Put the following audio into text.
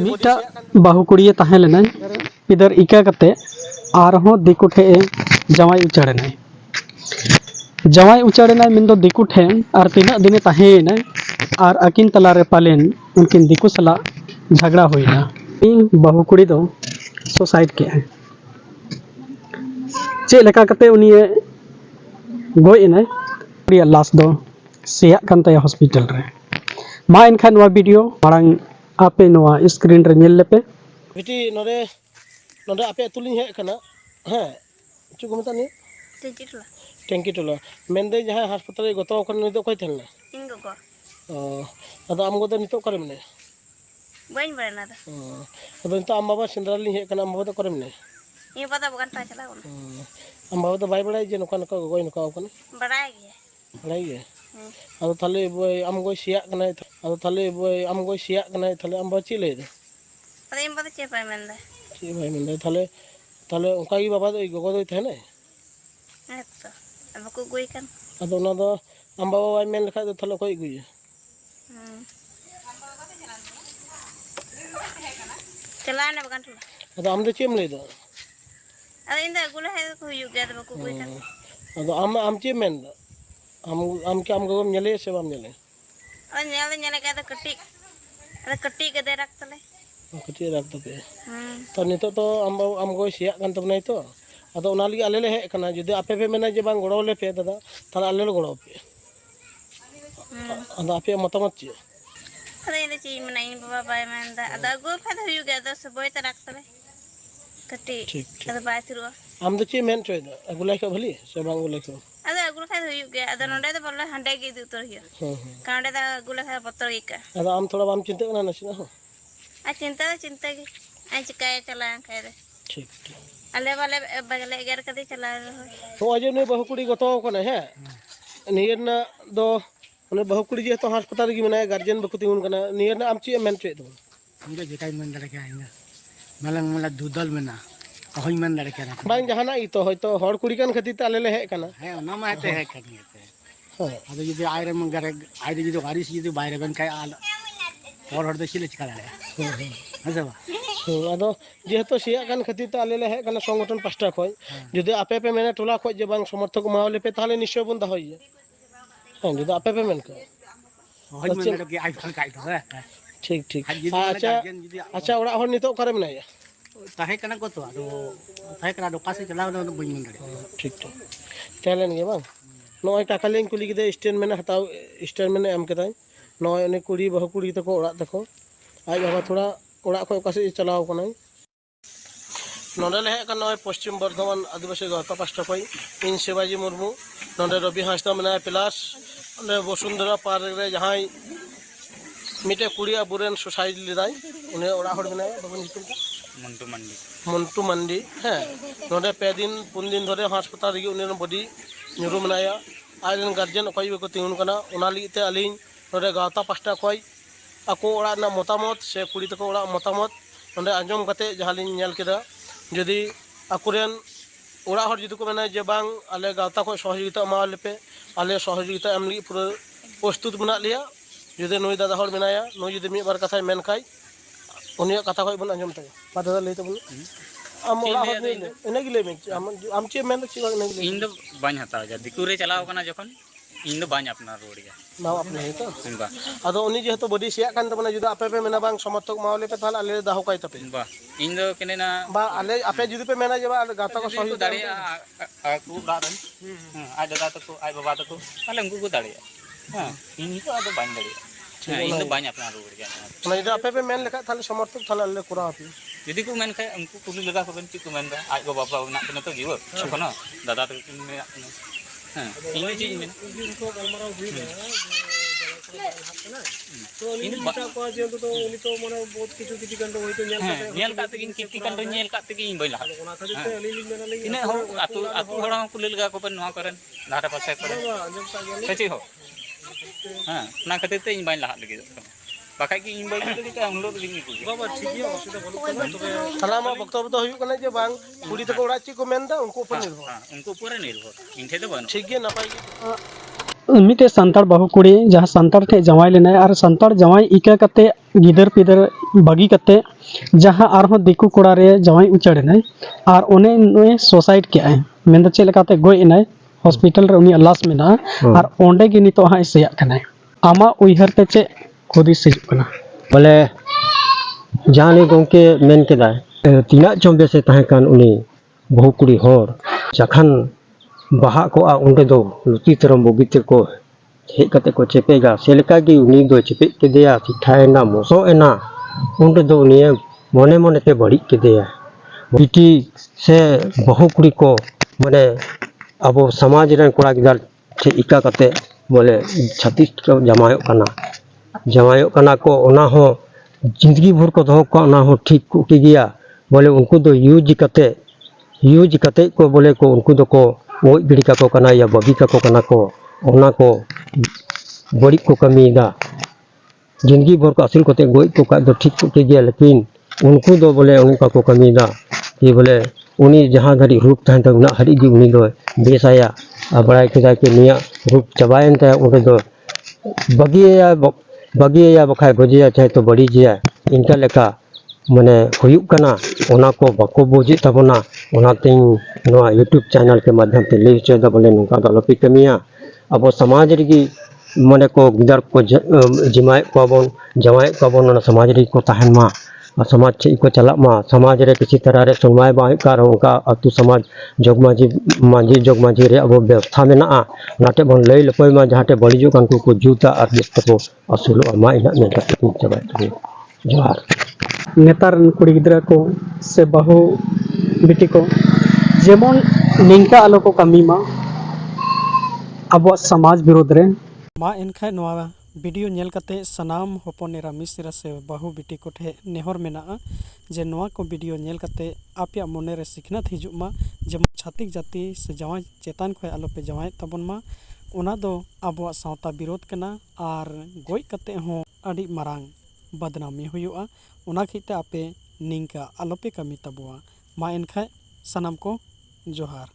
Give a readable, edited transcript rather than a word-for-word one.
मीटा बाहु कुड़ी तहे लेना इधर इका कते आरहों दिकु ठे जवाई उचाड़ना जवाई उचाड़ना मिन दो दिकु ठे और तीना दिन तहेना और अकिन तलारे पालेन उनकिन दिकु सला झगड़ा होइना बाहु कुड़ी दो सुसाइड के चे लेका कते उनिए गोइना कुड़िया लाश दो सेया कांता हॉस्पिटल रे मा इनखान वा वीडियो मांग आपे नोआ स्क्रीन रे नेल लेपे बिटी नोरे नोरे आपे तुलिन हे कना हां चु को मतानी टेंकी टोला मेंदे जहां अस्पताल गतो कन नि दो कोई थेलना इन गो ओ अदा आम गो दो नितो करे मने बइन बरना दा अदा नितो आम बाबा सिंदराली हे कना आम बाबा दो करे मने ये पता बगन ता चला आम बाबा दो बाय बड़ाई जे नोका नोका गोय नोका कन बड़ाई गे अब थाले आम गो सिया कना अब थाले आम गो सिया कना थाले आम बाबा ची ले दे अरे एम बाबा चे पाय मेंदा ची भाई मेंदा थाले थाले उनका ही बाबा दो गोगो दो थे ने अच्छा अब को गोई कन अब ना दो आम बाबा वाई मेन लखा दो थाले कोई गुई चला ना बगन अब आम दो चेम ले दो अरे इंदा गुला है को यु गया दो को गोई कन अब आम चे मेन दो आम के आम गगम नेले से आम नेले अरे नेले नेले का कट्टी के दे रखतले कट्टी रखतले तो नितो तो आम गो सिया कान तबनाय तो अदो ओना लगी आले ले हे कना जदि आपे पे मेना जे बांग गोड़ो ले पे दादा ताला आले ले गोड़ो पे अदो आपे मतमत ची अरे इने ची मनाई बाबा बाय मेंदा अदो गो फद हुयु गे दो सबोय त रखतले कट्टी अदो बाय थुरो आम दो ची मेन चोय दो अगुलाई का भली से बांग गुलाई को अदो अगुल खाय हुयु गे अदो नोडे तो बोले हंडे गे दु तो हियो कांडे दा अगुल खाय पत्तर इका अदो आम थोड़ा बाम चिंता ना नसी ना हो आ चिंता गे आ चिकाय चला खाय दे ठीक अले वाले बगले गेर कदे चला तो अजे ने बहु कुड़ी गतो कने है नियरना दो ने बहु कुड़ी जे तो अस्पताल गी मनाय गार्जियन बकु तिउन कना नियरना आम ची मेन चे दो इंगे जेकाय मन दरे के आइना मलंग मला दुदल मेना होय मन दरे के बांग जहाना ई तो होय तो हड़ कुड़ी कन खती त आले ले हे कना है ओना मा हेते है खनी हेते हां अदो जदि आयरे मंगरे आयरे जदि गारिस जदि बायरे बन काय आल और हड़ दे चिले चिका दाले हजबा अदो जेहेतु सिया कान खती त आले ले हे कना संगठन पास्टा खय जदि आपे पे मेना टोला खय जे बांग समर्थक मावले पे ताले निश्चय बन द होय हां जदि आपे पे मेन का होय मन के आई फल काय तो ठीक ठीक अच्छा ओड़ा हर नितो करे मनाय ताहे कना को तो अदो ताहे कना दो कासे चलाव न बइन मन दरे ठीक ठीक चलेन गे बांग नोय टाका लेन कुली गे स्टेटमेंट हताव स्टेटमेंट एम केदाय नोय ने कुड़ी बहु कुड़ी तको ओड़ा तको आज बाबा थोड़ा ओड़ा को कासे चलाव कनाय नोडे ले हे कना पश्चिम बर्धमान आदिवासी गौता पास्टा कोई इन शिवाजी मुर्मू नोडे रवि हांसदा मनाय प्लस ने वसुंधरा पार्क रे जहां मिटे कुड़िया बुरेन सुसाइड लिदाय उने ओड़ा हड़ मनाय बाबन हितुम मंटू मंडी है नोडे पे दिन पुन दिन धरे अस्पताल रे उने बॉडी न्यूरो मनाया आइलन गार्जियन कोई को तिउन कना ओना लिते अलिन नोडे गौता पास्टा कोई ako orang na motamot se kuri tako orang motamot onde anjom kate jahalin nyel keda jadi akuren orang hor jitu ko mena je bang ale gauta ko sohojogita ma lepe ale sohojogita amli pura postut mena liya jadi noi dada hor menaya noi jadi mi bar katha men kai unia katha ko bon anjom tay pada le tabun am orang hor ne ene gile me am che men chi ene gile इन दो बाñ हता जा दिकुरे चलाव कना जखन इन दो बाñ अपना road गया नाव अपने तो बा अदो उनी जेहेतु बॉडी सिया कान तबना जुदा आपे पे मेना बांग समर्थक मावले पे थाल आले दाहो काय तपे बा इन दो केने ना बा आले आपे जुदी पे मेना जेबा गाता को सही दाड़े aku गारन आज दादा तको आज बाबा तको ताले उनको को दाड़े हां इन तो आदो बाñ दाड़े इन दो बाñ अपना रोड गया ना जुदा आपे पे मेन लेखा थाले समर्थक थाल आले कुरा आपे यदि को मेन खाय उनको कुली लगा को बेन को मेन आज गो बाबा ना कने तो जीव छकना दादा तको में हां इन चीज में इनको गलमराव हुई है तो इन बिटा को जे तो उनी तो माने बहुत किछु किछु कंड होय तो नेल काते किन किति कंड नेल काते किन बइला ओना खातिर ते अली लिन मेना लगी इन हो आतु आतु हड़ा को लेलगा को बन नवा करन धारा पासे करे सची हो हां ना खातिर ते इन बइन ला लगी बाकाय की इन बइन लगी का उन लोग लिंग को बाबा ठीक है असुविधा बोलो तबे सलामा वक्तव्य तो हुयु कने जे बांग कुड़ी तको ओड़ा ची को मेनदा उनको ऊपर निर्भर उनको ऊपर निर्भर इन थे तो बन ठीक है नपाई मिटे सांतार बाहु कुड़ी जहाँ सांतार ठे जवाई लेना और सांतार जवाई इका कते गिदर पिदर बगी कते जहाँ आरहों दिकु कोड़ा रे जवाई उचड़ना और उन्हें नुए सुसाइड किया है मेंदो चे लेकाते गोय इनाय हॉस्पिटल रे उनी लाश मेना और ओंडे गे नितो हाय सेया कना आमा उइहर ते चे खुदी से कना बोले जाने गोंके मेन केदा तीना चोंबे से तहकान उनी बहु कुड़ी होर जखन बाहा को आ उंडे दो लुती तरम बोगिते को हे कते को चेपेगा सेलका गी उनी दो चेपे केदेया सिठाएना मोसो एना उंडे दो उनी मने मने ते बड़ी केदेया बिटी से बहु कुड़ी को माने अब समाज रे कोड़ा गिदार से इका कते बोले छत्तीस को जमायो कना को ओना हो जिंदगी भर को दो को ओना हो ठीक को के गया बोले उनको दो यूज कते को बोले को उनको दो को वो गिड़ी का को कना या बगी का को कना को ओना को बड़ी को कमीदा जिंदगी भर को असल कोते गोई को का दो ठीक को के गया लेकिन उनको दो बोले उनका को कमीदा ये बोले उनी जहाँ घड़ी रूप तहन तक उना हरी गी उनी दो बेसाया बड़ाई केदा के निया रूप चबायन ते उन दो बगिया बखाय गजिया चाहे तो बड़ी जिया इनका लेका माने हुयुक कना ओना को बको बोझे तबना ओनाते नोआ यूट्यूब चैनल के माध्यम से ले चेदा बोले नुका दो लपी कमिया अब समाज री माने को गिदर को जिमाय को बन समाज री को तहन मा समाज चे को चला मा समाज रे किसी तरह रे सुनवाई बाई कार उनका अतु समाज जोगमाजी रे अब व्यवस्था में ना नाटे बन लई लपय मा जहाटे बड़ीजो कानकु को जूता और दिस्त को असुल मा इना में कते चबाय जोहार नेतार कुड़ी गिद्रा को से बहु बिटी को जेमन निंका आलो को कमी मा अब समाज विरोध रे मा इनखा नवा वीडियो नेल कते सनाम होपनेरा मिसरा से बहु बिटी को ठे नेहर मेना जे नवा को वीडियो नेल कते आपया मने रे सिखनत हिजुक मा जेमन छातिक जाति से जवाई चेतान खय आलो पे जवाई तबन मा ओना दो आबो सावता विरोध कना और गोय कते हो अडी मारांग बदनामी हुयुआ ओना खिते आपे निंका आलोपे कमी तबुआ मा इनखा सनाम को जोहार।